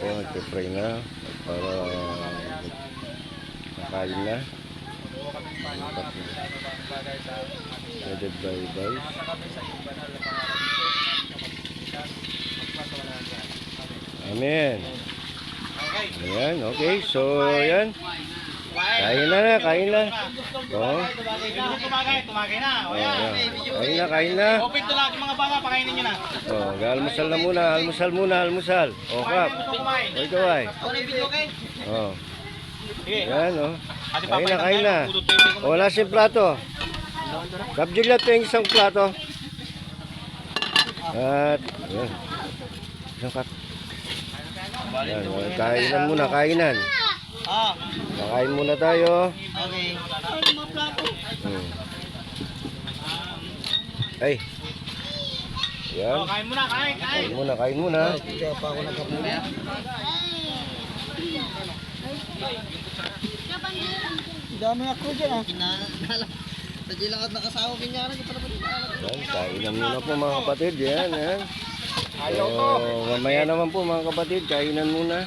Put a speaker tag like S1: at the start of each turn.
S1: po, nagpe-pray na para makain na. Headed by Vice. Amen. Ayan, okay. So, ayan. Kain na. Oh.
S2: Tumagay na. O yan.
S1: Kain na.
S2: Open to lahat yung mga bata, pakainin nyo na.
S1: Oh, almusal na muna. Almusal. Oh, Kap. Oh, ito ay. Oh. Ayan, oh. Kain na. Oh, wala siyang plato. Kap Julia, ito yung isang plato. At, ayan. Isang kap. Ayan, kainan muna, kainan. Kakain muna tayo.
S2: Okay.
S1: Ay. Yan.
S2: Kain muna, kain.
S1: Kain muna.
S2: Kaya pa ako nagkapula. Dami ako dyan ah. Tadyo lang at nakasawa kinyaran.
S1: Yan, kainan muna po mga kapatid. Yan. So, mamaya naman po mga kapatid, kainan muna.